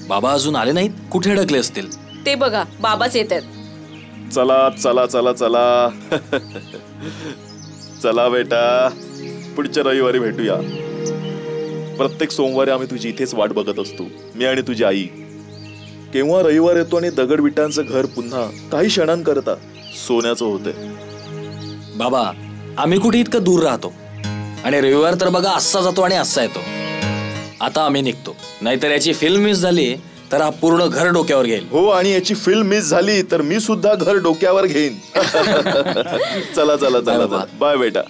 बाबा अजून आले नाहीत, कुठे अडकले असतील? ते बघा, बाबाच येत आहेत. चला चला चला चला चला बेटा, पुढच्या रविवारी भेटूया. प्रत्येक सोमवारी आम्ही तुझी इथेच वाट बघत असतो, मी आणि तुझी आई. केव्हा रविवार येतो आणि दगडविटांचं घर पुन्हा काही क्षणांकरता सोन्याचं होतंय. बाबा, आम्ही कुठे इतकं दूर राहतो आणि रविवार तर बघा असा जातो आणि असा येतो. आता आम्ही निघतो, नाहीतर याची फिल्म मिस झाली तर हा पूर्ण घर डोक्यावर घेईल. हो, आणि याची फिल्म मिस झाली तर मी सुद्धा घर डोक्यावर घेईन. चला चला चला, बाय बेटा.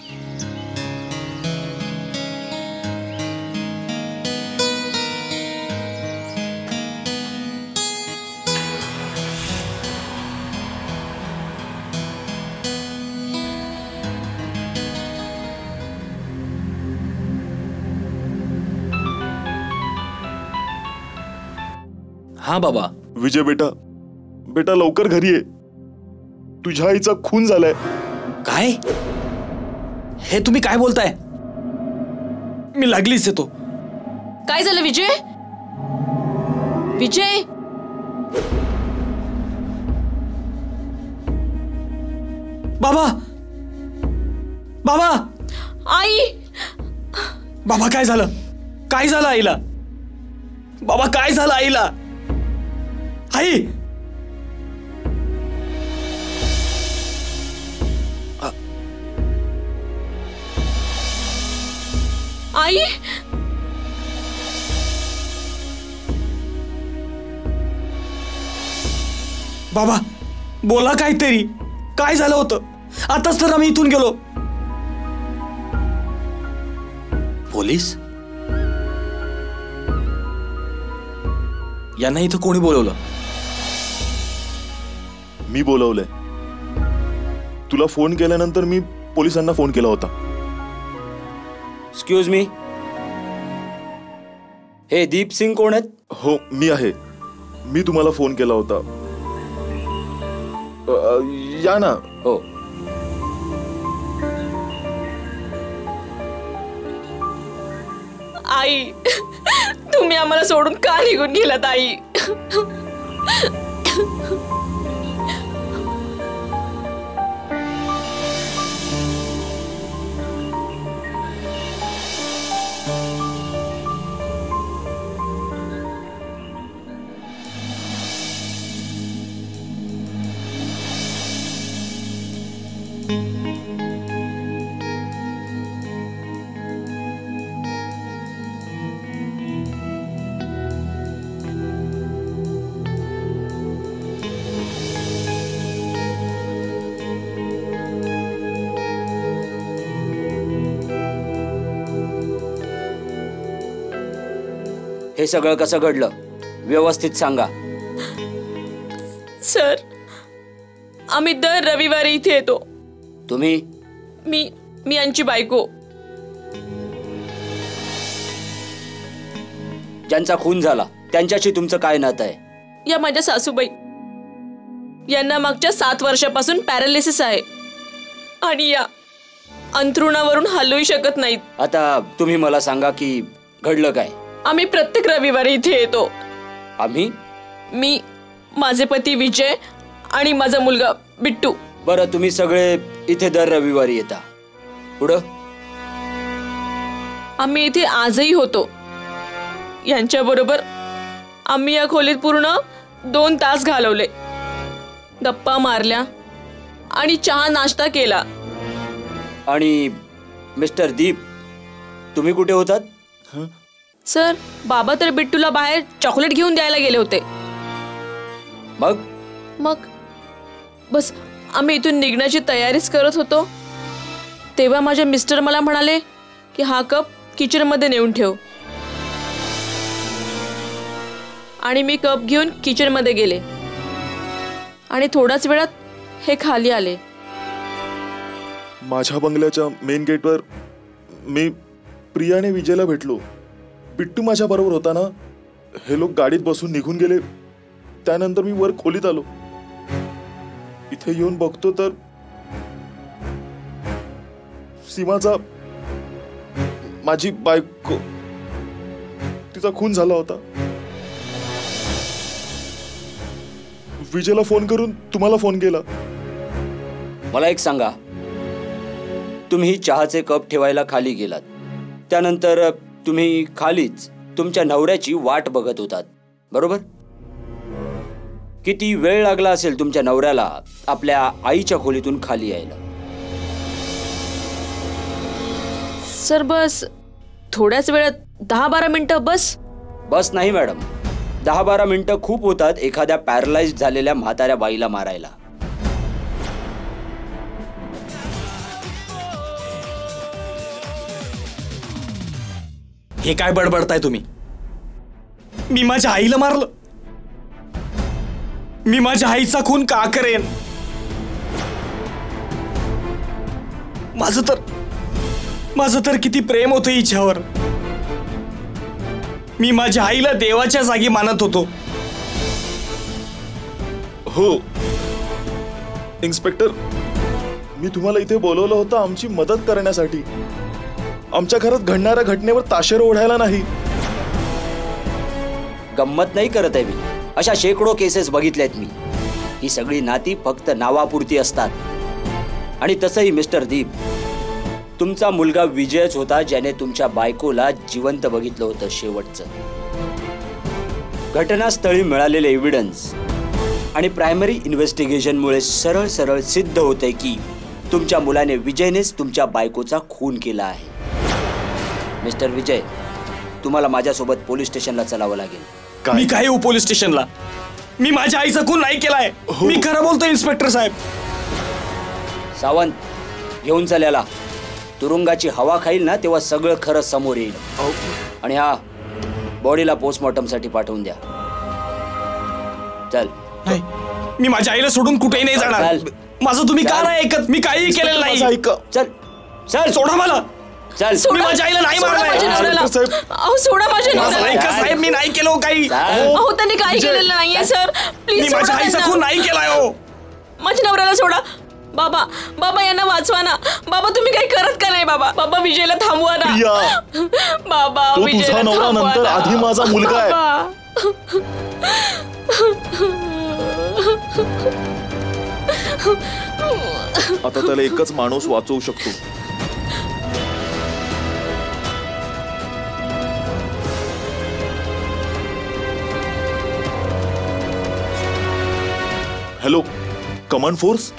हा बाबा. विजय बेटा, बेटा लवकर घरी ये, तुझ्या आईचा खून झालाय. काय? हे तुम्ही काय बोलताय? मी लागलीच येतो. काय झालं विजय? विजय, बाबा, बाबा, आई, बाबा काय झालं? काय झालं आईला? बाबा काय झालं आईला? आई, आई, बाबा बोला काहीतरी. काय झालं होतं? आताच तर आम्ही इथून गेलो. पोलीस? यांना इथं कोणी बोलवलं? मी बोलवलंय. तुला फोन केल्यानंतर मी पोलिसांना फोन केला होता. एक्सक्यूज मी, हे दीप सिंग कोण आहेत? हो, मी आहे. मी तुम्हाला फोन केला होता. या ना. हो. आई, तुम्ही आम्हाला सोडून का निघून गेलात आई? हे सगळं कसं घडलं? व्यवस्थित सांगा. सर, आम्ही दर रविवारी इथे येतो. तुम्ही? मी यांची बायको. ज्यांचा खून झाला त्यांच्याशी तुमचं काय नातं आहे? या माझ्या सासूबाई. यांना मागच्या 7 वर्षापासून पॅरालिसिस आहे आणि या अंथरुणावरून हलूही शकत नाहीत. आता तुम्ही मला सांगा की घडलं काय? आम्ही प्रत्येक रविवारी इथे येतो. आम्ही? मी, माझे पती विजय आणि माझा मुलगा बिट्टू. बरं, तुम्ही सगळे इथे दर रविवारी येता. पुढं? आम्ही इथे आजही होतो. यांच्याबरोबर आम्ही या खोलीत पूर्ण 2 तास घालवले. गप्पा मारल्या आणि चहा नाश्ता केला. आणि मिस्टर दीप, तुम्ही कुठे होतात? सर, बाबा तर बिट्टूला बाहेर चॉकलेट घेऊन द्यायला गेले होते. मग बस आम्ही इथून निघण्याची तयारीच करत होतो तेव्हा माझे मिस्टर मला म्हणाले की हा कप किचनमध्ये नेऊन ठेव. आणि मी कप घेऊन किचनमध्ये गेले आणि थोड्याच वेळात हे खाली आले. माझ्या बंगल्याच्या मेन गेटवर मी प्रिया आणि विजयला भेटलो. बिट्टू माझ्या बरोबर होता ना. हे लोक गाडीत बसून निघून गेले. त्यानंतर मी वर खोलीत आलो. इथे येऊन बघतो तर सीमाचा, माझी बायको, तिचा खून झाला होता. विजयला फोन करून तुम्हाला फोन केला. मला एक सांगा, तुम्ही चहाचे कप ठेवायला खाली गेलात, त्यानंतर तुम्ही खालीच तुमच्या नवऱ्याची वाट बघत होतात, बरोबर? किती वेळ लागला असेल तुमच्या नवऱ्याला आपल्या आईच्या खोलीतून खाली यायला? सर, बस थोड्याच वेळात 10-12 मिनिटं. बस नाही मॅडम, 10-12 मिनिटं खूप होतात एखाद्या पॅरालाइज झालेल्या म्हाताऱ्या बाईला मारायला. हे काय बडबडताय तुम्ही? मी माझ्या आईला मारलं? मी माझ्या आईचा खून का करेन? माझं तर किती प्रेम होतं हिच्यावर. मी माझ्या आईला देवाच्या जागी मानत होतो. हो इन्स्पेक्टर, मी तुम्हाला इथे बोलवलं होतं आमची मदत करण्यासाठी. आमच्या घरात घडणाऱ्या घटनेवर ताशेर ओढायला नाही. गंमत नाही करत आहे मी. अशा शेकडो केसेस बघितल्यात मी. ही सगळी नाती फक्त नावापुरती असतात. आणि तसंही मिस्टर दीप, तुमचा मुलगा विजयच होता ज्याने तुमच्या बायकोला जिवंत बघितलं होतं शेवटचं. घटनास्थळी मिळालेले एव्हिडन्स आणि प्रायमरी इन्व्हेस्टिगेशनमुळे सरळ सरळ सिद्ध होतंय की तुमच्या मुलाने विजयनेच तुमच्या बायकोचा खून केला आहे. मिस्टर विजय, तुम्हाला माझ्यासोबत पोलीस स्टेशनला चलावं लागेल. मी काय येऊ पोलीस स्टेशनला? मी माझ्या आईचा खून नाही केलाय. मी खरं बोलतोय इन्स्पेक्टर साहेब. सावंत, घेऊन चल याला. तुरुंगाची हवा खाईल ना तेव्हा सगळं खरं समोर येईल. आणि हा, बॉडीला पोस्टमॉर्टमसाठी पाठवून द्या. चल. नाही, मी माझ्या आईला सोडून कुठेही नाही जाणार. माझं तुम्ही का नाही ऐकत? मी काहीही केलेलं नाही. चल चल, सोडा मला. चल. मी माझ्या आईला नाही मारलंय. अहो, सोडा माझ्या नवऱ्याला. ऐका साहेब, मी नाही केलं काही. अहो, त्यांनी काही केलेलं नाहीये सर. मी प्लीज माझ्या आईचा खून नाही केलाय. हो, माझ्या नवऱ्याला सोडा. बाबा यांना वाचवा ना. बाबा, तुम्ही काही करत का नाही? बाबा विजयला थांबवा ना. बाबा, तो तुझा नवरा नंतर आधी माझा मुलगा आहे. आता त्याला एकच माणूस वाचवू शकतो. Hello, command force.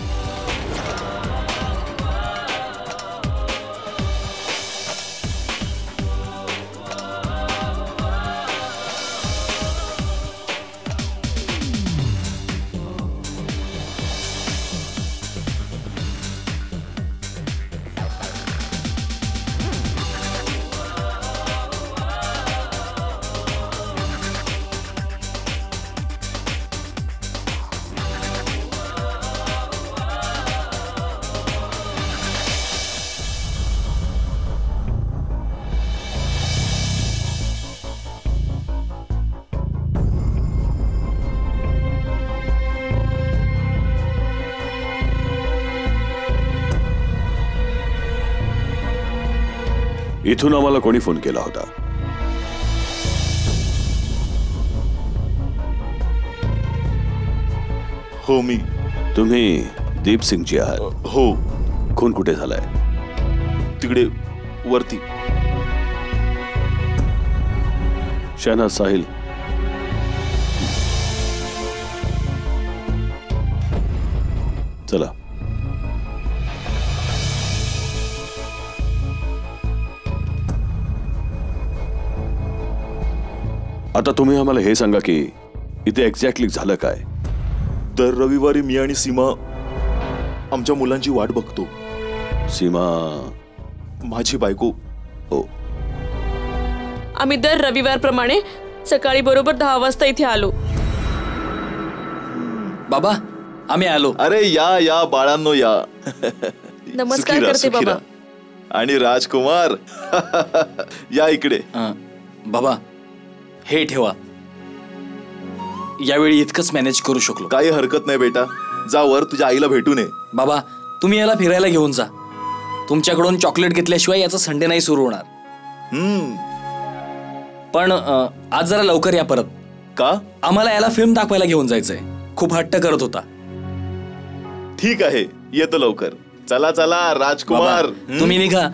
इथून आम्हाला कोणी फोन केला होता? हो मी. तुम्ही दीप सिंगजी आहात? हो. खून कुठे झालाय? तिकडे वरती. शहनाज साहिल, चला. आता तुम्ही आम्हाला हे सांगा की इथे एक्झॅक्टली झालं काय? दर रविवारी मी आणि सीमा आमच्या मुलांची वाट बघतो. सीमा माझी बायको. हो. आम्ही दर रविवारप्रमाणे सकाळी बरोबर 10 वाजता इथे आलो. बाबा आम्ही आलो. अरे या या बाळांनो या. नमस्कार सुखी राहा, करते सुखी बाबा. राहा. आणि राजकुमार या इकडे. बाबा हे ठेवा. यावेळी इतकंच मॅनेज करू शकलो. काही हरकत नाही बेटा. जा वर तुझ्या आईला भेटून ये. बाबा तुम्ही याला फिरायला घेऊन जा. तुमच्याकडून चॉकलेट घेतल्याशिवाय याचा संडे नाही सुरू होणार. पण आज जरा लवकर या परत. का? आम्हाला याला फिल्म दाखवायला घेऊन जायचंय. खूप हट्ट करत होता. ठीक आहे येतो लवकर. चला चला राजकुमार. बाबा, तुम्ही निघा.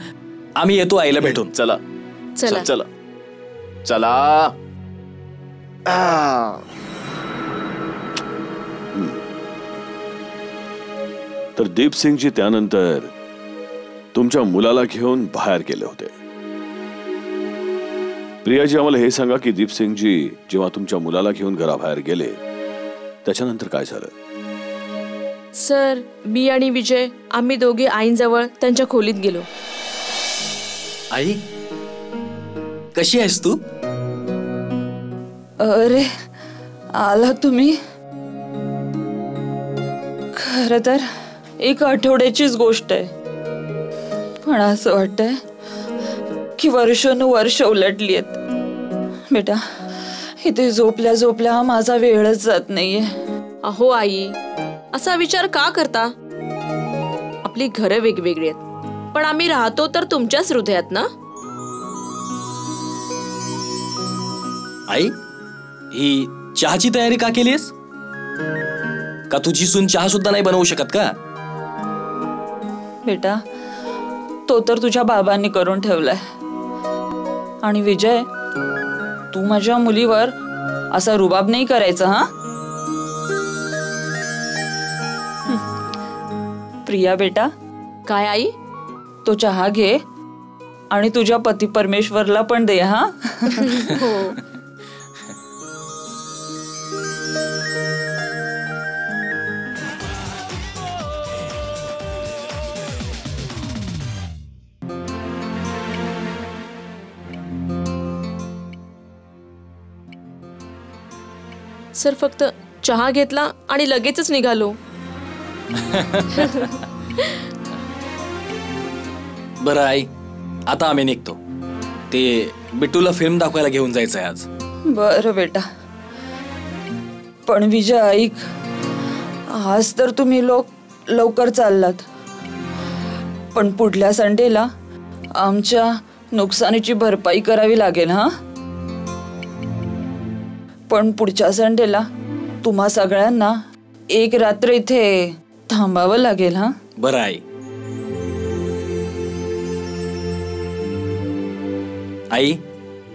आम्ही येतो आईला भेटून. चला चला. चला चला. तर दीप सिंगजी त्यानंतर तुमच्या मुलाला घेऊन बाहेर गेले होते. प्रियाजी आम्हाला हे सांगा की दीप सिंगजी जेव्हा तुमच्या मुलाला घेऊन घराबाहेर गेले त्याच्यानंतर काय झालं? सर मी आणि विजय आम्ही दोघे आईंजवळ त्यांच्या खोलीत गेलो. आई कशी आहेस तू? अरे आला तुम्ही? खरं तर 1 आठवड्याचीच गोष्ट आहे, पण असं वाटतंय की वर्ष उलटली आहेत. बेटा इथे झोपल्या झोपल्या माझा वेळच जात नाहीये. अहो आई असा विचार का करता? आपली घरं वेगवेगळी आहेत पण आम्ही राहतो तर तुमच्याच हृदयात ना. आई ही चहाची तयारी का केलीस? का तुझी सून चहा सुद्धा नाही बनवू शकत का? बेटा तो तर तुझ्या बाबांनी करून ठेवलाय. आणि विजय तू माझ्या मुलीवर असा रुबाब नाही करायचा. हा प्रिया बेटा. काय आई? तो चहा घे आणि तुझ्या पती परमेश्वरला पण दे. हा हो. सर फक्त चहा घेतला आणि लगेचच निघालो. बरं आई आता आम्ही निघतो. ते बिट्टूला फिल्म दाखवायला घेऊन जायचंय आज. बरं बेटा. पण विजय ऐक, आज तर तुम्ही लवकर चाललात, पण पुढल्या संडेला आमच्या नुकसानीची भरपाई करावी लागेल. हा पण पुढच्या संडेला तुम्हा सगळ्यांना 1 रात्र इथे थांबावं लागेल. हा बरं आई. आई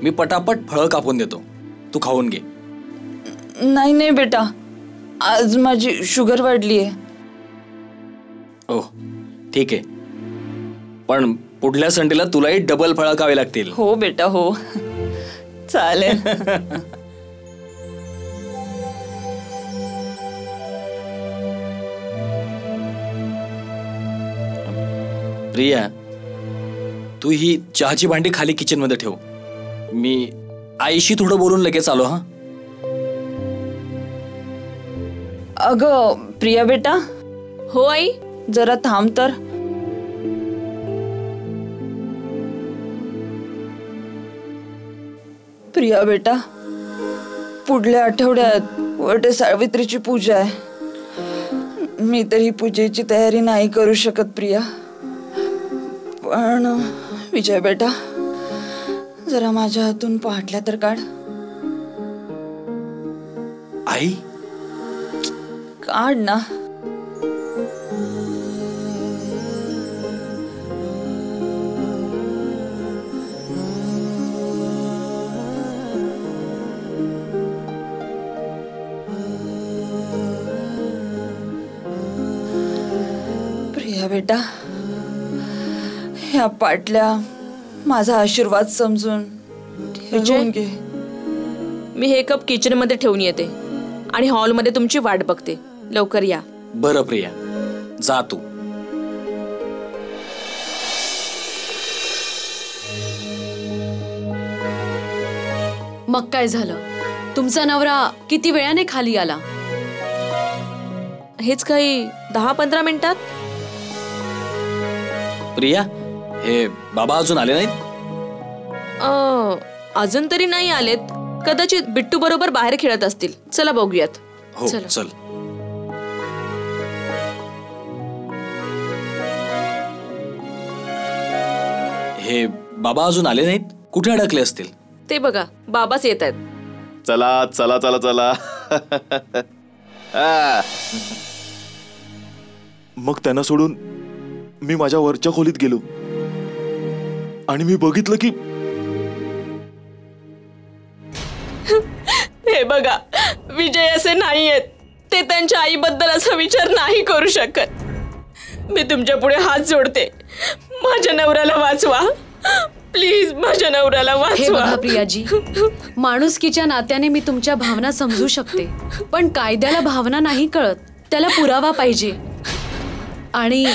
मी पटापट फळं कापून देतो, तू खाऊन घे. नाही बेटा, आज माझी शुगर वाढली आहे. ओह ठीक आहे, पण पुढल्या संडेला तुलाही डबल फळं खावे लागतील. हो बेटा हो. चालेल. प्रिया तू ही चहाची भांडी खाली किचन मध्ये ठेव. मी आईशी थोडं बोलून लगेच आलो. हा अगं प्रिया बेटा. हो आई. जरा थांब तर. प्रिया बेटा, पुढल्या आठवड्यात वट सावित्रीची पूजा आहे. मी तर ही पूजेची तयारी नाही करू शकत प्रिया. पण विजय बेटा जरा माझ्या हातून पाटल्या तर काढ. आई काढ ना. प्रिया बेटा, ह्या पाटल्या माझा आशीर्वाद समजून ठेवून घे. मी हे कप किचन मध्ये ठेवून येते आणि हॉलमध्ये तुमची वाट बघते. लवकर या. बरं प्रिया, जा तू. मग काय झालं? तुमचा नवरा किती वेळाने खाली आला? हेच काही 10-15 मिनिटात. प्रिया, हे बाबा अजून आले नाहीत? अजून तरी नाही आलेत. कदाचित बिट्टू बरोबर बाहेर खेळत असतील. चला बघूयात. हो चला. चल. हे बाबा अजून आले नाहीत? कुठे अडकले असतील? ते बघा, बाबाच येत आहेत. चला चला चला चला. मग त्यांना सोडून मी माझ्या वरच्या खोलीत गेलो आणि मी बघितलं की हे बघा, विजय असे नाही आहेत. ते त्यांच्या आईबद्दल असा विचार नाही करू शकत. मी तुमच्या पुढे हात जोडते. माझ्या नवऱ्याला वाचवा प्लीज. माझ्या नवऱ्याला हे वाचवा. बघा प्रियाजी, माणुसकीच्या नात्याने मी तुमच्या भावना समजू शकते, पण कायद्याला भावना नाही कळत. त्याला पुरावा पाहिजे. आणि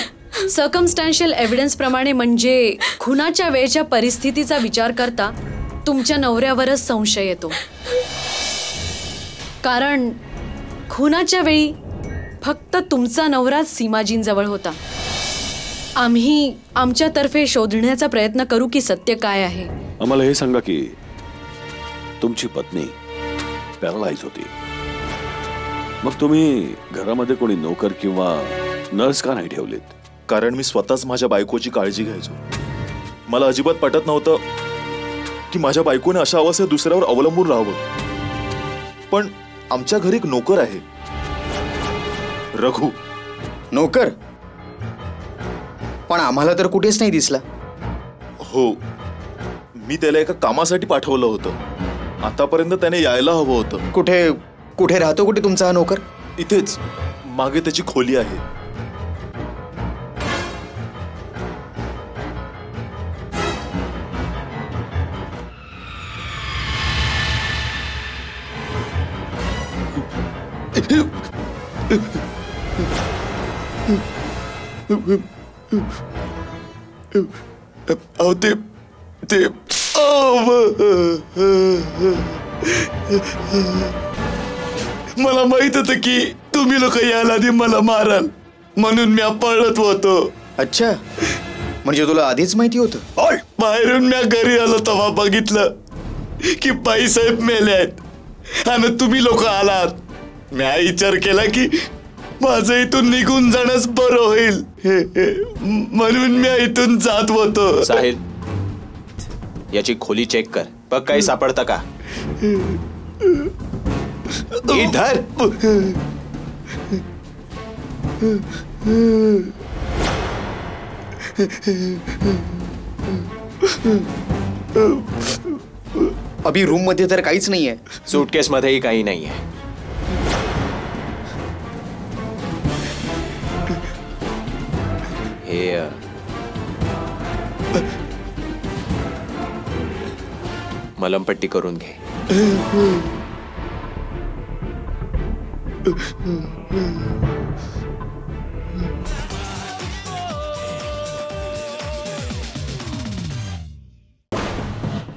सर्कमस्टॅन्शियल एव्हिडन्स प्रमाणे म्हणजे खुनाच्या वेळच्या परिस्थितीचा विचार करता तुमच्या नवऱ्यावरच संशय येतो. कारण खुनाच्या वेळी फक्त तुमचा नवराच सीमाजींजवळ होता. आम्ही आमच्यातर्फे शोधण्याचा प्रयत्न करू की सत्य काय आहे. आम्हाला हे सांगा की तुमची पत्नी पॅरालाइज होती, मग तुम्ही घरामध्ये कोणी नोकर किंवा नर्स का नाही ठेवलेत? कारण मी स्वतःच माझ्या बायकोची काळजी घ्यायचो. मला अजिबात पटत नव्हतं की माझ्या बायकोने अशा अवस्थेत दुसऱ्यावर अवलंबून राहावं. पण आमच्या घरी एक नोकर आहे, रघु. नोकर? पण आम्हाला तर कुठेच नाही दिसला. हो, मी त्याला एका कामासाठी पाठवलं होतं. आतापर्यंत त्याने यायला हवं होतं. कुठे कुठे राहतो कुठे तुमचा हा नोकर? इथेच मागे त्याची खोली आहे. मला माहित होतं की तुम्ही लोक यायला आधी मला माराल, म्हणून मी पळत होतो. अच्छा, म्हणजे तुला आधीच माहिती होतं? बाहेरून मी घरी आलो तेव्हा बघितलं की बाईसाहेब मेले आहेत आणि तुम्ही लोक आलात. मी विचार केला की माझं इथून निघून जाणंच बरं होईल, म्हणून मी इथून जात होतो. साहिल, याची खोली चेक कर, बघ काही सापडतं का. धर. अभि रूम मध्ये तर काहीच नाहीये. सूटकेस मध्येही काही नाहीये. हे मलमपट्टी करून घे.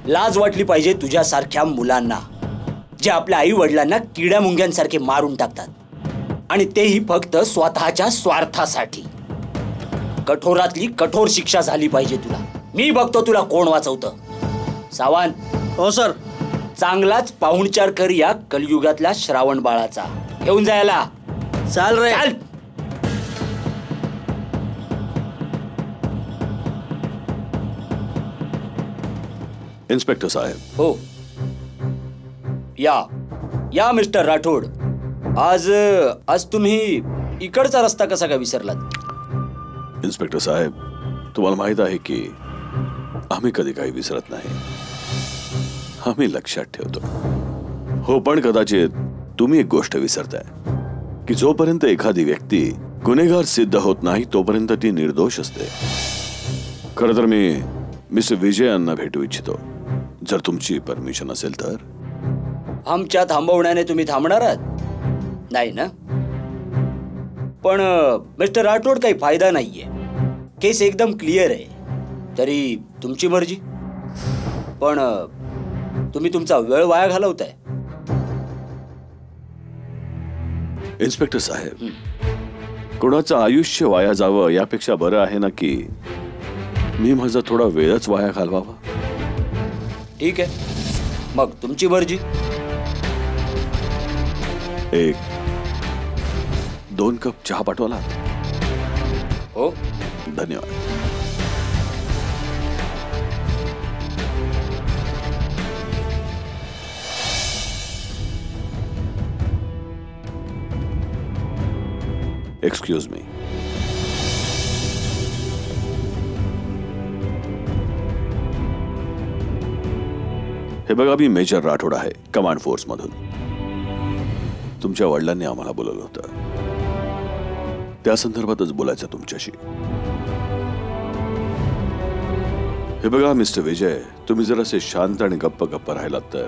लाज वाटली पाहिजे तुझ्यासारख्या मुलांना, जे आपल्या आई वडिलांना किड्या मुंग्यांसारखे मारून टाकतात आणि तेही फक्त स्वतःच्या स्वार्थासाठी. कठोरातली कठोर शिक्षा झाली पाहिजे तुला. मी बघतो तुला कोण वाचवतं. सावंत. हो सर. चांगलाच पाहुणचार कर या कलियुगातल्या श्रावण बाळाचा. घेऊन जायला चाल रे. चाल. इन्स्पेक्टर साहेब. हो, या मिस्टर राठोड. आज तुम्ही इकडचा रस्ता कसा काय विसरलात? इन्स्पेक्टर साहेब, तुम्हाला माहित आहे की आम्ही कधी काही विसरत नाही. आम्ही लक्षात ठेवतो. हो, पण कदाचित तुम्ही एक गोष्ट विसरताय की जोपर्यंत एखादी व्यक्ती गुन्हेगार सिद्ध होत नाही तोपर्यंत ती निर्दोष असते. खरं तर मी मिस्टर विजय यांना भेटू इच्छितो, जर तुमची परमिशन असेल तर. आमच्या थांबवण्याने तुम्ही थांबणार आहात? नाही ना? पण मिस्टर राठोड, काही फायदा नाहीये. केस एकदम क्लिअर आहे. तरी तुमची मर्जी, पण तुम्ही तुमचा वेळ वाया घालवताय. इन्स्पेक्टर साहेब, कोणाचं आयुष्य वाया जावं यापेक्षा बरं आहे ना की मी माझा थोडा वेळच वाया घालवावा. ठीक आहे, मग तुमची मर्जी. 1-2 कप चहा पाठवाला. हो, धन्यवाद. Excuse me. हे बघा, मी मेजर राठोड आहे, कमांड फोर्स मधून. तुमच्या वडिलांनी आम्हाला बोलवलं होतं, त्या संदर्भातच बोलायचं तुमच्याशी. हे बघा मिस्टर विजय, तुम्ही जर असे शांत आणि गप्प गप्प राहिलात तर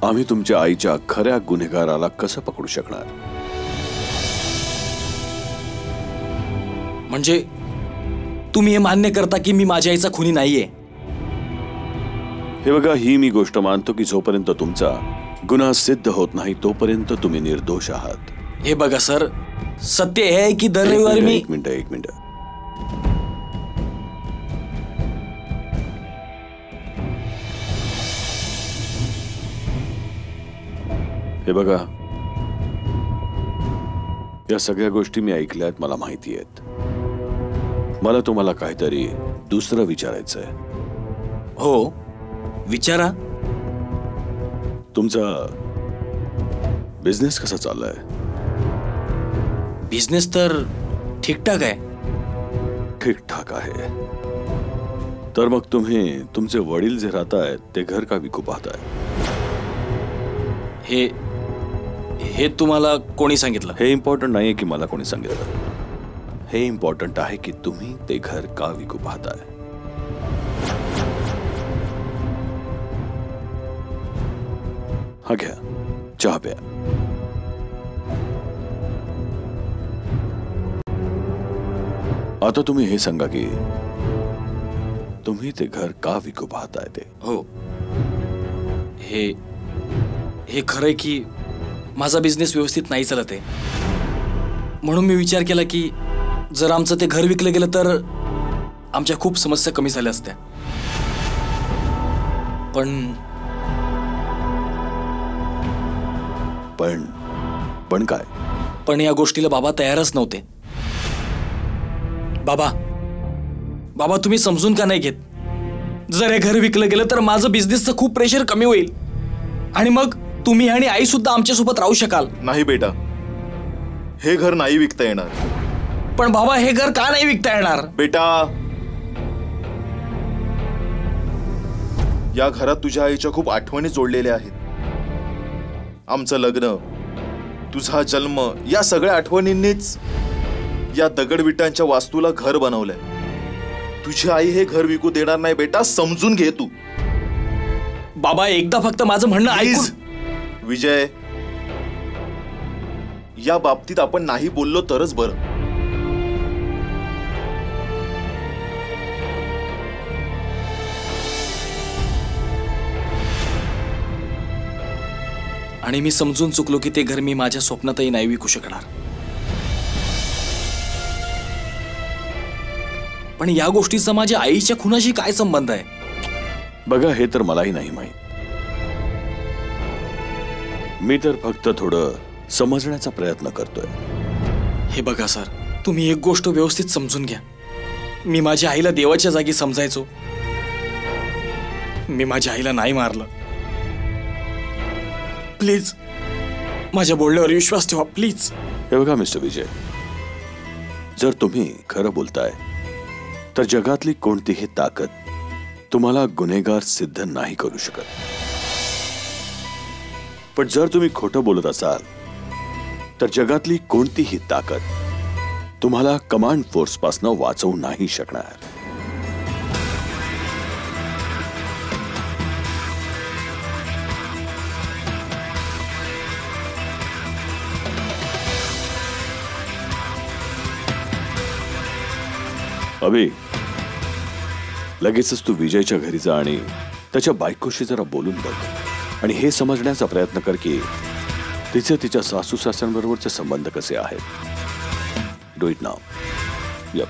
आम्ही तुमच्या आईच्या खऱ्या गुन्हेगाराला कसं पकडू शकणार? म्हणजे तुम्ही हे मान्य करता की मी माझ्या आईचा खुनी नाहीये? हे बघा, ही मी गोष्ट मानतो की जोपर्यंत तुमचा गुन्हा सिद्ध होत नाही तोपर्यंत तुम्ही निर्दोष आहात. हे बघा सर, सत्य हे आहे की दर रविवारी मी... एक मिनिट. हे बघा, या सगळ्या गोष्टी मी ऐकल्यात, मला माहिती आहेत. मला तुम्हाला काहीतरी दुसरं विचारायचंय. हो, विचारा. तुमचा बिझनेस कसा चाललाय? बिझनेस तर ठीकठाक आहे. ठीकठाक आहे. तर मग तुम्ही तुमचे वडील जे राहतायत ते घर का विकू पाहताय? हे तुम्हाला कोणी सांगितलं? हे इम्पॉर्टंट नाहीये की मला कोणी सांगितलं. हे इम्पॉर्टंट आहे की तुम्ही ते घर का विकू पाहताय. हा घ्या, चहा प्या. आता तुम्ही हे सांगा की तुम्ही ते घर का विकू पाहताय ते. हो, हे खरंय की माझा बिझनेस व्यवस्थित नाही चालत आहे. म्हणून मी विचार केला की जर आमचं ते घर विकलं गेलं तर आमच्या खूप समस्या कमी झाल्या असत्या. पण काय? पण या गोष्टीला बाबा तयारच नव्हते. बाबा तुम्ही समजून का नाही घेत? जर हे घर विकलं गेलं तर माझं बिझनेसचं खूप प्रेशर कमी होईल आणि मग तुम्ही आणि आई सुद्धा आमच्या सोबत राहू शकाल. नाही बेटा, हे घर नाही विकता येणार. पण बाबा, हे घर का नाही विकता येणार? बेटा, या घरात तुझ्या आईच्या खूप आठवणी जोडलेल्या आहेत. आमचं लग्न, तुझा जन्म, या सगळ्या आठवणींनीच या दगडविटांच्या वास्तूला घर बनवलंय. तुझी आई हे घर विकू देणार नाही बेटा, समजून घे तू. बाबा, एकदा फक्त माझं म्हणणं ऐकून. विजय, या बाबतीत आपण नाही बोललो तरच बरं. आणि मी समजून चुकलो की ते घर मी माझ्या स्वप्नातही नाही विकू शकणार. पण या गोष्टीचा माझ्या आईच्या खुनाशी काय संबंध आहे? बघा, हे तर मलाही नाही माहित. मी तर फक्त थोडं समजण्याचा प्रयत्न करतोय. हे बघा सर, तुम्ही एक गोष्ट व्यवस्थित समजून घ्या. मी माझ्या आईला देवाच्या जागी समजायचो. मी माझ्या आईला नाही मारलं. प्लीज माझ्या बोलण्यावर विश्वास ठेवा प्लीज. हे बघा मिस्टर विजय, जर तुम्ही खरं बोलताय तर जगातली कोणतीही ताकद तुम्हाला गुन्हेगार सिद्ध नाही करू शकत. पण जर तुम्ही खोटं बोलत असाल तर जगातली कोणतीही ताकद तुम्हाला कमांड फोर्स पासून वाचवू नाही शकणार. अभि, लगेचच तू विजयच्या घरी जा आणि त्याच्या बायकोशी जरा बोलून बघ आणि हे समजण्याचा प्रयत्न कर की तिचे तिच्या सासू सासऱ्यांबरोबरचे संबंध कसे आहेत. Do it now. यप.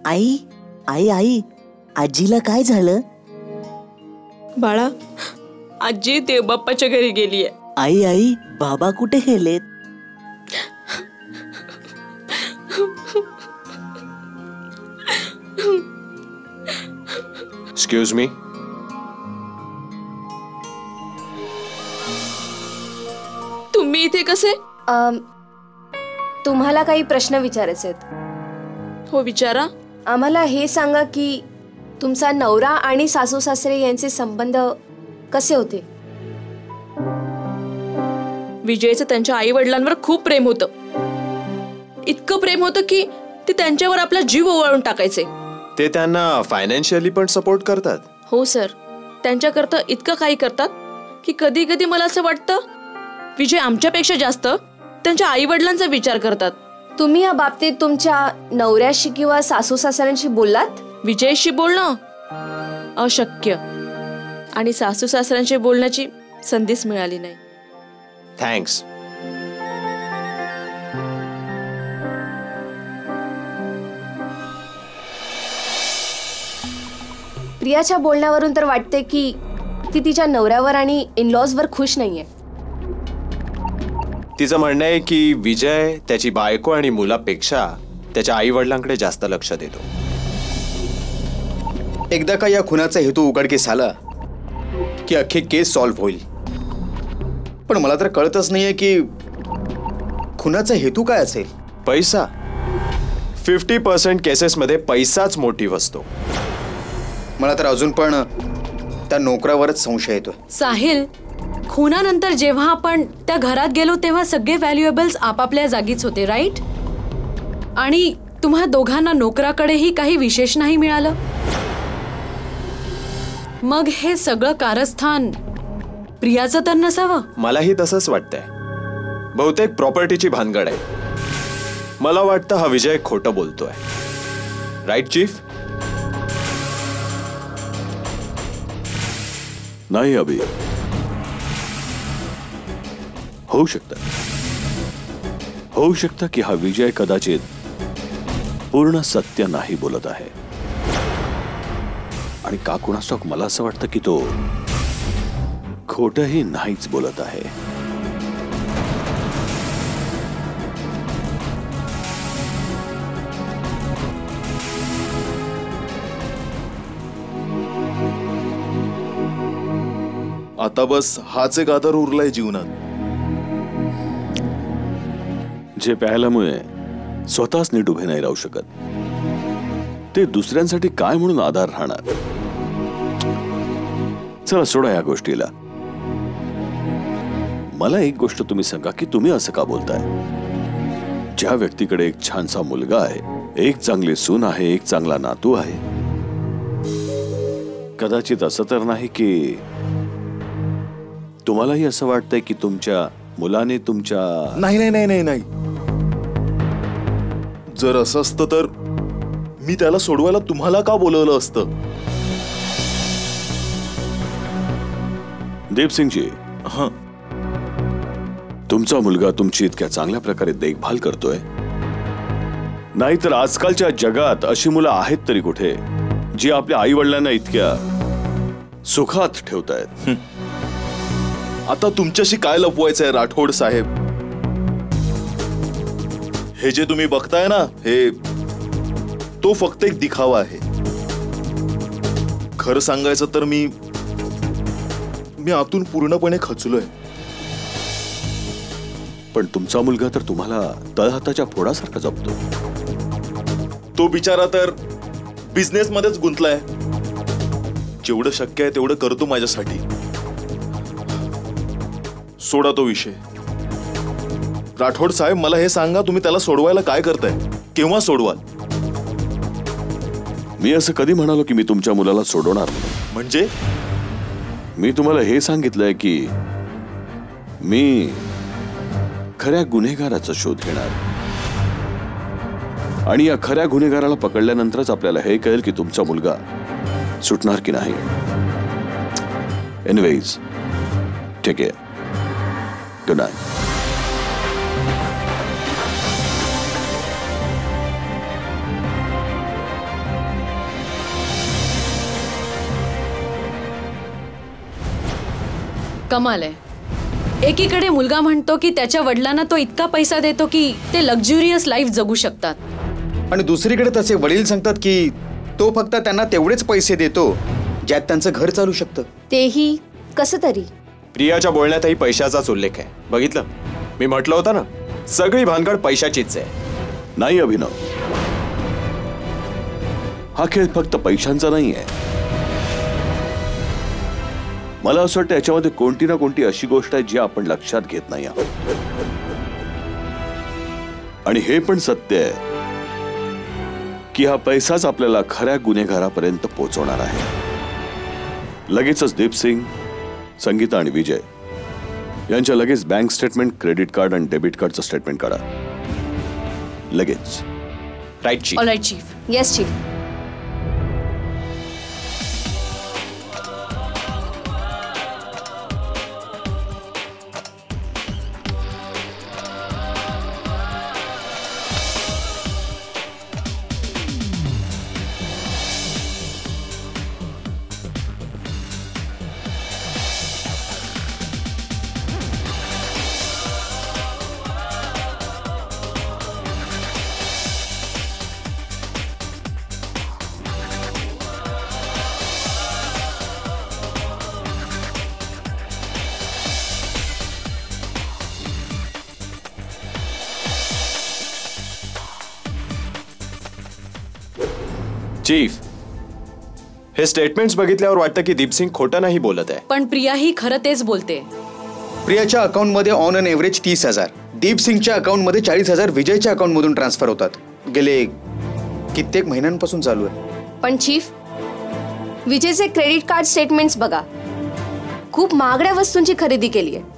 आई आई आई आजीला काय झालं? बाळा, आजी देवबाप्पाच्या घरी गेलीये. आई आई बाबा कुठे गेलेत? Excuse me. तुम्ही इथे कसे? तुम्हाला काही प्रश्न विचारायचे आहेत? हो विचारा. आम्हाला हे सांगा की तुमचा नवरा आणि सासू सासरे यांचे संबंध कसे होते? विजयचं त्यांच्या आई वडिलांवर खूप प्रेम होतं. इतकं प्रेम होतं की ते त्यांच्यावर आपला जीव ओवाळून टाकायचे. ते त्यांना फायनान्शियली पण सपोर्ट करतात. हो सर, त्यांच्याकरता इतकं काही करतात की कधी कधी मला असं वाटतं विजय आमच्यापेक्षा जास्त त्यांच्या आई वडिलांचा विचार करतात. तुम्ही या बाबतीत तुमच्या नवऱ्याशी किंवा सासू सासऱ्यांशी बोललात? विजयशी बोलणं अशक्य आणि सासू सासऱ्यांशी बोलण्याची संधीच मिळाली नाही. थँक्स. प्रियाच्या बोलण्यावरून तर वाटते की ती तिच्या नवऱ्यावर आणि इनलॉजवर खुश नाहीये. तिचं म्हणणं आहे की विजय त्याची बायको आणि मुलापेक्षा त्याच्या आई वडिलांकडे जास्त लक्ष देतो. एकदा का या खुनाचा हेतू उघडकीस आला की अख्खी केस सॉल्व्ह होईल. पण मला तर कळतच नाहीये की खुनाचा हेतू काय असेल. पैसा. 50% केसेसमध्ये पैसाच मोटिव्ह असतो. मला तर अजून पण त्या नोकरावरच संशय येतोय. साहिल, खुनानंतर जेव्हा आपण त्या घरात गेलो तेव्हा सगळे व्हॅल्युएबल्स आपापल्या जागीच होते, राईट? आणि तुम्हा दोघांना नोकराकडेही काही विशेष नाही मिळालं. मग हे सगळं कारस्थान प्रियाचं तर नसावं? मलाही तसंच वाटतंय. बहुतेक प्रॉपर्टीची भानगड आहे. मला वाटतं हा विजय खोटं बोलतोय. Right chief? नाही अभि, होऊ शकतं की हा विजय कदाचित पूर्ण सत्य नाही बोलत आहे. आणि का कुणास ठाऊक मला असं वाटतं की तो खोटंही नाहीच बोलत आहे. आता बस हाच एक आधार उरलाय जीवनात. जे प्यायल्यामुळे स्वतःच नीट उभे नाही राहू शकत ते दुसऱ्यांसाठी काय म्हणून आधार राहणार. चला सोडा या गोष्टीला. मला एक गोष्ट तुम्ही सांगा की तुम्ही असं का बोलताय? ज्या व्यक्तीकडे एक छानसा मुलगा आहे, एक चांगली सून आहे, एक चांगला नातू आहे, कदाचित असं तर नाही की तुम्हालाही असं वाटतंय की तुमच्या मुलाने तुमच्या... नाही नाही नाही नाही नाही. जर असं असतं तर मी त्याला सोडवायला तुम्हाला का बोलवलं असतं? देवसिंगजी, हां, तुमचा मुलगा तुमची इतक्या चांगल्या प्रकारे देखभाल करतोय. नाहीतर आजकालच्या जगात अशी मुलं आहेत तरी कुठे जी आपल्या आई वडिलांना इतक्या सुखात ठेवतायत. आता तुमच्याशी काय लपवायचं आहे राठोड साहेब? हे जे तुम्ही बघताय ना, हे तो फक्त एक दिखावा आहे. खरं सांगायचं तर मी आतून पूर्णपणे खचलोय. पण तुमचा मुलगा तर तुम्हाला तळहाताच्या फोडासारखा जपतो. तो बिचारा तर बिझनेस मध्येच गुंतलाय. जेवढं शक्य आहे तेवढं करतो माझ्यासाठी. सोडा तो विषय. राठोड साहेब, मला हे सांगा, तुम्ही त्याला सोडवायला काय करताय? केव्हा सोडवाल? मी असं कधी म्हणालो की मी तुमच्या मुलाला सोडवणार नाही? म्हणजे मी तुम्हाला हे सांगितलंय की मी खऱ्या गुन्हेगाराचा शोध घेणार, आणि या खऱ्या गुन्हेगाराला पकडल्यानंतरच आपल्याला हे कळेल की तुमचा मुलगा सुटणार की नाही. एनिवेज, ठीक आहे. Good night. कमाल आहे. एकीकडे मुलगा म्हणतो की त्याच्या वडिलांना तो इतका पैसा देतो की ते लक्झुरियस लाईफ जगू शकतात, आणि दुसरीकडे त्याचे वडील सांगतात की तो फक्त त्यांना तेवढेच पैसे देतो ज्यात त्यांचं घर चालू शकतं. तेही कसं तरी. प्रियाच्या बोलण्यातही पैशाचाच उल्लेख आहे. बघितलं, मी म्हटलं होतं ना, सगळी भानगड पैशाचीच आहे. नाही अभिनव, हा खेळ फक्त पैशांचा नाही आहे. मला असं वाटतं याच्यामध्ये कोणती ना कोणती अशी गोष्ट आहे जी आपण लक्षात घेत नाही आहोत. आणि हे पण सत्य आहे की हा पैसाच आपल्याला खऱ्या गुन्हेगारापर्यंत पोहोचवणार आहे. लगेचच दीप सिंग, संगीता आणि विजय यांच्या लगेच बँक स्टेटमेंट, क्रेडिट कार्ड आणि डेबिट कार्डचं स्टेटमेंट काढा. लगेच. Right chief. Alright chief. Yes chief. Chief, हे स्टेटमेंट्स बघितल्यावर वाटतं की दीपसिंग खोटं नाही बोलत आहे. पण प्रिया ही खरं तेच बोलते. प्रियाच्या अकाउंटमध्ये ऑन अन एव्हरेज 30,000, दीप सिंगच्या अकाउंटमध्ये 40,000 विजयच्या अकाउंटमधून ट्रान्सफर होतात. गेले कित्येक महिन्यांपासून चालू आहे. पण चीफ, विजयचे क्रेडिट कार्ड स्टेटमेंट्स बघा. खूप महागड्या वस्तूंची खरेदी केली आहे.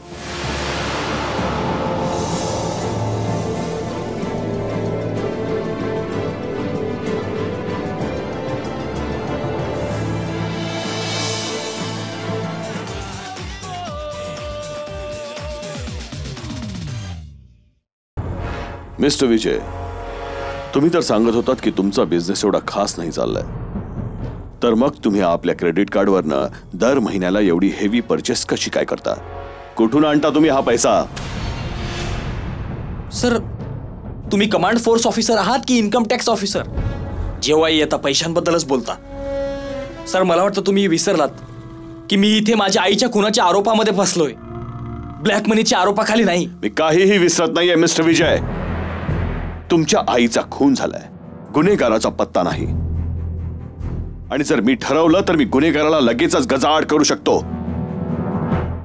मिस्टर विजय, तुम्ही तर सांगत होतात की तुमचा बिझनेस एवढा खास नाही चाललाय, तर मग तुम्ही आपल्या क्रेडिट कार्डवरनं दर महिन्याला एवढी हेवी परचेस कशी काय करता? कुठून आणता तुम्ही हा पैसा? सर, तुम्ही कमांड फोर्स ऑफिसर आहात की इन्कम टॅक्स ऑफिसर? जेव्हाही येता पैशांबद्दलच बोलता. सर, मला वाटतं तुम्ही विसरलात की मी इथे माझ्या आईच्या खुनाच्या आरोपामध्ये फसलोय, ब्लॅक मनीच्या आरोपाखाली नाही. मी काहीही विसरत नाहीये मिस्टर विजय. तुमच्या आईचा खून झालाय, गुन्हेगाराचा पत्ता नाही. आणि जर मी ठरवलं तर मी गुन्हेगाराला लगेचच गजाआड करू शकतो.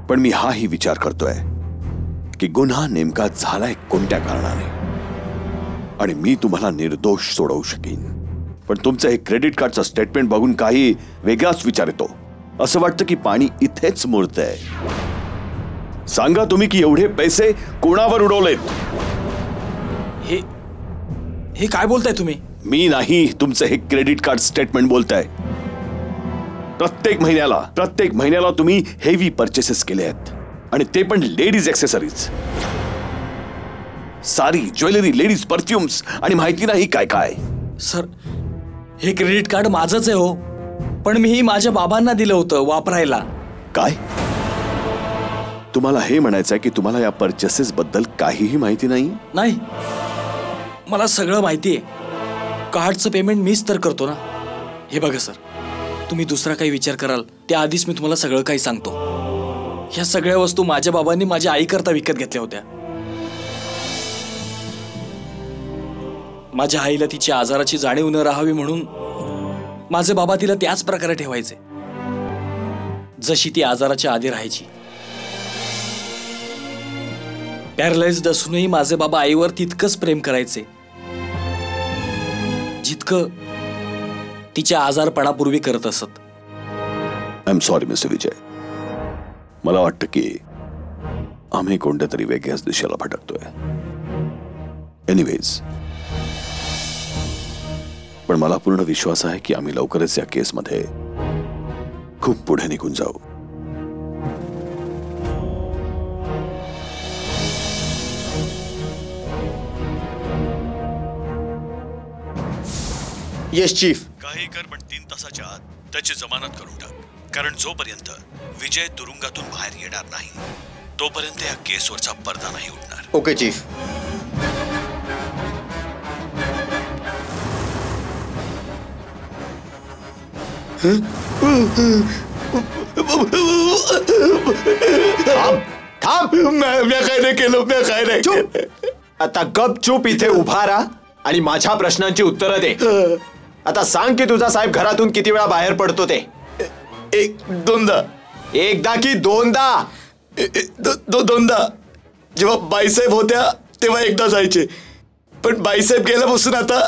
पण मी हाही विचार करतोय की गुन्हा नेमका झालाय कोणत्या कारणाने, आणि मी तुम्हाला निर्दोष सोडवू शकेन. पण तुमचं हे क्रेडिट कार्डचं स्टेटमेंट बघून काही वेगळाच विचार येतो. असं वाटतं की पाणी इथेच मुरतंय. सांगा तुम्ही की एवढे पैसे कोणावर उडवलेत? हे काय बोलताय तुम्ही? मी नाही, तुमचं हे क्रेडिट कार्ड स्टेटमेंट बोलताय. प्रत्येक महिन्याला तुम्ही हेवी परचेसेस केले आहेत, आणि ते पण लेडीज एक्सेसरीज, सारी ज्वेलरी, लेडीज परफ्युम्स आणि माहिती नाही काय काय. सर, हे क्रेडिट कार्ड माझंच आहे हो, पण मीही माझ्या बाबांना दिलं होतं वापरायला. काय? तुम्हाला हे म्हणायचं आहे की तुम्हाला या पर्चेसेस बद्दल काहीही माहिती नाही? नाही, मला सगळं माहिती आहे. कार्डचं पेमेंट मीच तर करतो ना. हे बघा सर, तुम्ही दुसरा काही विचार कराल त्याआधीच मी तुम्हाला सगळं काही सांगतो. ह्या सगळ्या वस्तू माझ्या बाबांनी माझ्या आईकरता विकत घेतल्या होत्या. माझ्या आईला तिच्या आजाराची जाणीव न राहावी म्हणून माझे बाबा तिला त्याच प्रकारे ठेवायचे जशी ती आजाराच्या आधी राहायची. पॅरालाइज्ड असूनही माझे बाबा आईवर तितकंच प्रेम करायचे जितकं तिच्या आजारपणापूर्वी करत असत. आय एम सॉरी मिस्टर विजय. मला वाटतं की आम्ही कोणत्या तरी वेगळ्याच दिशेला भटकतोय. एनिवेज, पण मला पूर्ण विश्वास आहे की आम्ही लवकरच या केसमध्ये खूप पुढे निघून जाऊ. Yes chief. काही कर, पण 3 तासाच्या आत त्याची जमानत करून टाक. कारण जोपर्यंत विजय तुरुंगातून बाहेर येणार नाही तोपर्यंत या केसवरचा पडदा नाही उठणार. Okay chief. थांब. मी काय नाही केलं, मी काय नाही केलं. आता गपचूप इथे उभा राहा आणि माझ्या प्रश्नांची उत्तरं दे. आता सांग की तुझा साहेब घरातून किती वेळा बाहेर पडतो ते? 2दा. एकदा की 2दा? 2दा. जेव्हा बाईसाहेब होत्या तेव्हा एकदा जायचे, पण बाईसाहेब गेल्यापासून आता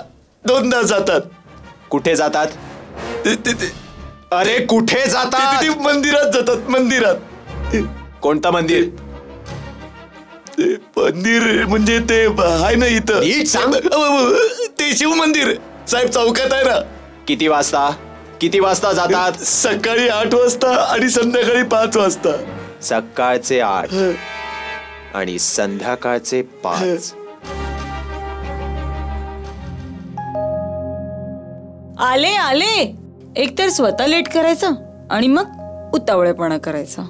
2दा जातात. कुठे जातात? अरे कुठे जातात? मंदिरात जातात. मंदिरात. कोणतं मंदिर? मंदिर म्हणजे ते आहे ना इथं. नीट सांग. ते शिव मंदिर साहेब चौकात आहे ना. किती वाजता? किती वाजता जातात? सकाळी 8 वाजता आणि संध्याकाळी 5 वाजता. सकाळचे 8 आणि संध्याकाळचे 5. आले आले. एकतर स्वतः लेट करायचं आणि मग उतावळेपणा करायचा.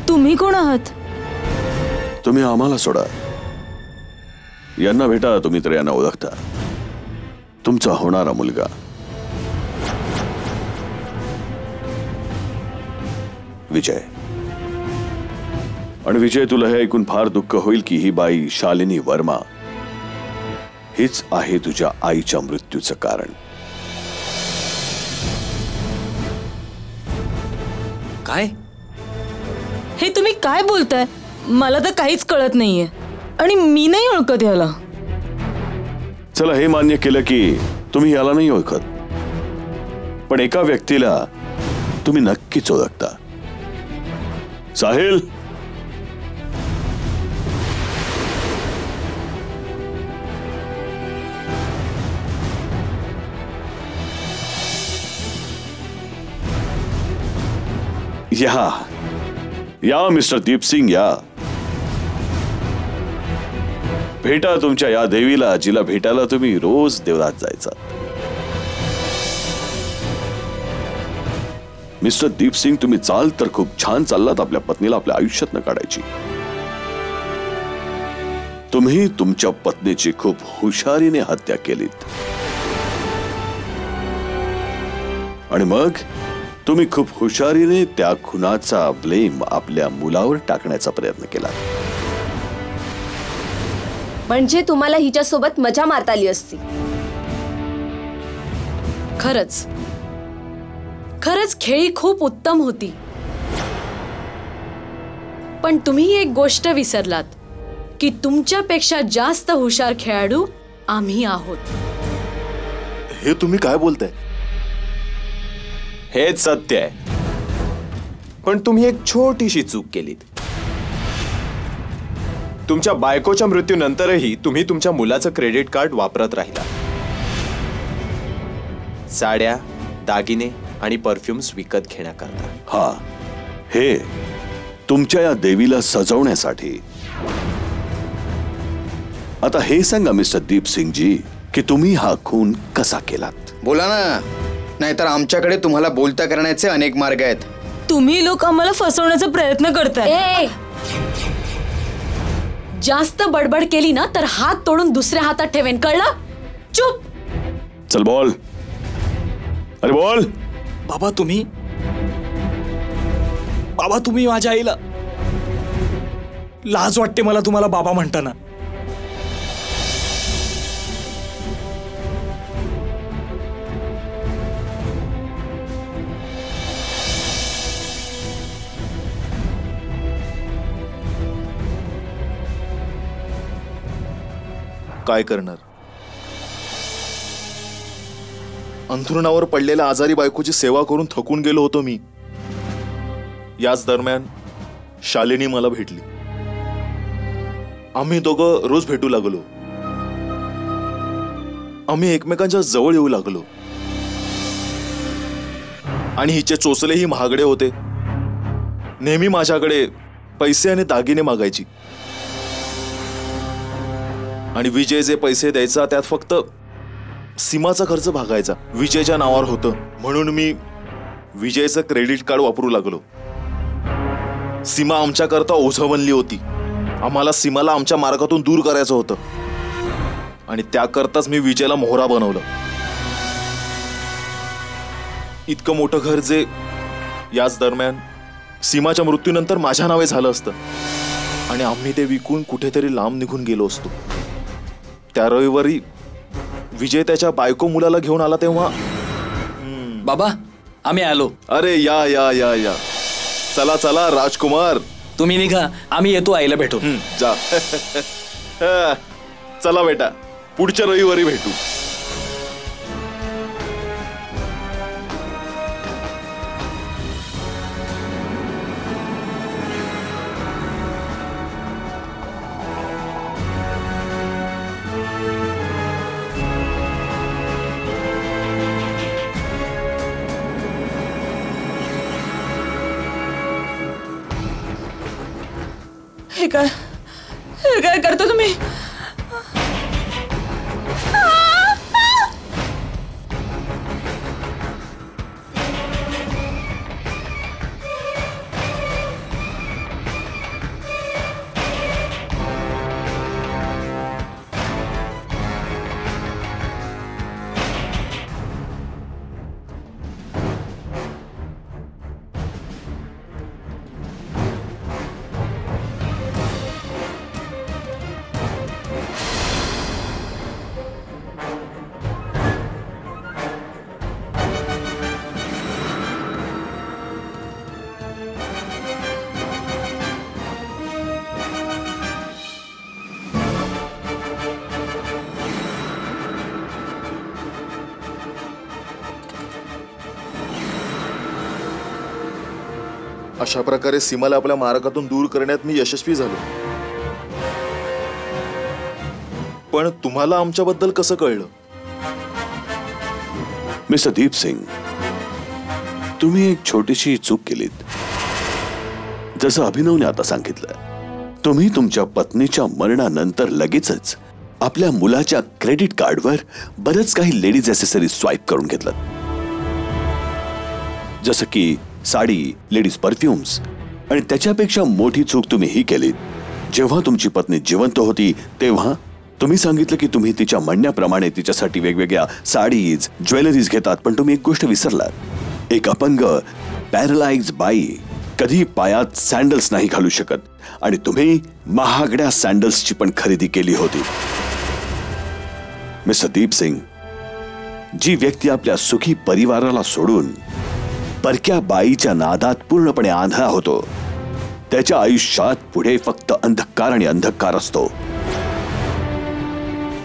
तुम्ही कोण आहात? तुम्ही आम्हाला सोडा. यांना भेटा. तुम्ही तर यांना ओळखता. तुमचा होणारा मुलगा विजय. आणि विजय, तुला हे ऐकून फार दुःख होईल की ही बाई शालिनी वर्मा हीच आहे तुझ्या आईच्या मृत्यूचं कारण. काय? हे तुम्ही काय बोलताय? मला तर काहीच कळत नाहीये आणि मी नाही ओळखत याला. चला, हे मान्य केलं की तुम्ही याला नाही ओळखत, पण एका व्यक्तीला तुम्ही नक्कीच ओळखता. साहिल, या मिस्टर दीपसिंग, या भेटा तुमच्या या देवीला जिला भेटायला तुम्ही रोज देवळात जायचा. मिस्टर दीपसिंग, तुम्ही चाल तर खूप छान चाललात आपल्या पत्नीला आपल्या आयुष्यात न काढायची. तुम्ही तुमच्या पत्नीची खूप हुशारीने हत्या केलीत आणि मग तुम्ही खूप हुशारीने त्या खुनाचा ब्लेम आपल्या मुलावर टाकण्याचा प्रयत्न केला. म्हणजे तुम्हाला हिच्यासोबत मजा मारता आली असती. खरंच खरंच खेळी खूप उत्तम होती, पण तुम्ही एक गोष्ट विसरलात की तुमच्यापेक्षा जास्त हुशार खेळाडू आम्ही आहोत. हे तुम्ही काय बोलताय? हेच सत्य आहे. पण तुम्ही एक छोटीशी चूक केलीत. तुमच्या बायकोच्या मृत्यूनंतरही तुम्ही तुमच्या मुलाचं क्रेडिट कार्ड वापरत राहिला. साड्या, दागिने आणि परफ्युम्स विकत घेण्याकरता. हा, हे तुमच्या या देवीला सजवण्यासाठी. आता हे सांगा मिस्टर दीप सिंग जी की तुम्ही हा खून कसा केलात? बोला ना, नाहीतर आमच्याकडे तुम्हाला बोलता करण्याचे अनेक मार्ग आहेत. तुम्ही लोक आम्हाला फसवण्याचा प्रयत्न करताय. ए जास्त बडबड केली ना तर हात तोडून दुसऱ्या हातात ठेवेन, कळलं? चुप. चल बोल. अरे बोल. बाबा तुम्ही माझ्या आईला, लाज वाटते मला तुम्हाला बाबा म्हणताना. काय करणार? अंथरुणावर पडलेल्या आजारी बायकोची सेवा करून थकून गेलो होतो मी. याच दरम्यान शालिनी मला भेटली. आम्ही दोघं रोज भेटू लागलो. आम्ही एकमेकांच्या जवळ येऊ लागलो. आणि हिचे चोचलेही महागडे होते. नेहमी माझ्याकडे पैसे आणि दागिने मागायची. आणि विजय जे पैसे द्यायचा त्यात फक्त सीमाचा खर्च भागायचा. विजयच्या नावावर होतं म्हणून मी विजयचं क्रेडिट कार्ड वापरू लागलो. सीमा आमच्याकरता ओझं बनली होती. आम्हाला सीमाला आमच्या मार्गातून दूर करायचं होतं. आणि त्याकरताच मी विजयला मोहरा बनवलं. इतकं मोठं घर जे याच दरम्यान सीमाच्या मृत्यूनंतर माझ्या नावे झालं असतं. आणि आम्ही ते विकून कुठेतरी लांब निघून गेलो असतो. त्या रविवारी विजय त्याच्या बायको मुलाला घेऊन आला तेव्हा बाबा आम्ही आलो. अरे या या या या. चला चला राजकुमार, तुम्ही निघा, आम्ही येतो आईला भेटून. जा. चला बेटा, पुढच्या रविवारी भेटू. हे काय करता तुम्ही? अशा प्रकारे सीमाला आपल्या मार्गातून दूर करण्यात मी यशस्वी झालो. पण तुम्हाला आमच्याबद्दल कसं कळलं? मिस्टर दीप सिंग, तुम्ही एक छोटीशी चूक केलीत. जसं अभिनवने आता सांगितलं, तुम्ही तुमच्या पत्नीच्या मरणानंतर लगेचच आपल्या मुलाच्या क्रेडिट कार्डवर बरंच काही लेडीज ॲक्सेसरीज स्वाईप करून घेतलं. जसं की साडी, लेडीज परफ्युम्स. आणि त्याच्यापेक्षा मोठी चूक तुम्ही ही केलीत. जेव्हा तुमची पत्नी जिवंत होती तेव्हा तुम्ही सांगितलं की तुम्ही तिच्या म्हणण्याप्रमाणे तिच्यासाठी वेगवेगळ्या साडीज, ज्वेलरीज घेतात. पण तुम्ही एक गोष्ट विसरलात. एक अपंग, पॅरलाइज बाई कधी पायात सँडल्स नाही घालू शकत. आणि तुम्ही महागड्या सँडल्सची पण खरेदी केली होती. मिस्टर दीप सिंग, जी व्यक्ती आपल्या सुखी परिवाराला सोडून परक्या बाईच्या नादात पूर्णपणे आंधळा होतो, त्याच्या आयुष्यात पुढे फक्त अंधकार आणि अंधकार असतो.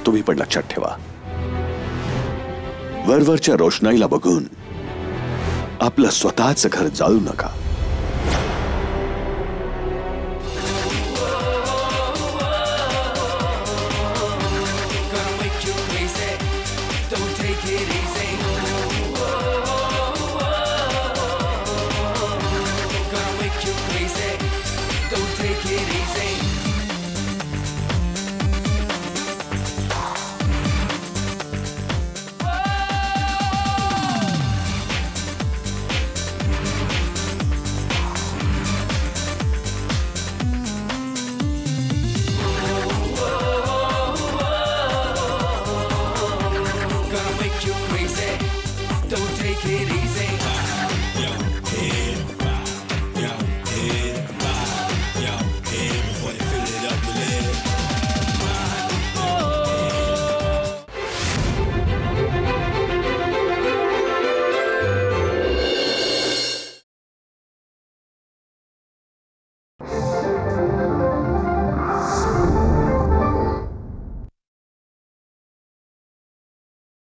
तुम्ही पण लक्षात ठेवा. वरवरच्या रोषणाईला बघून आपलं स्वतःच घर जाळू नका.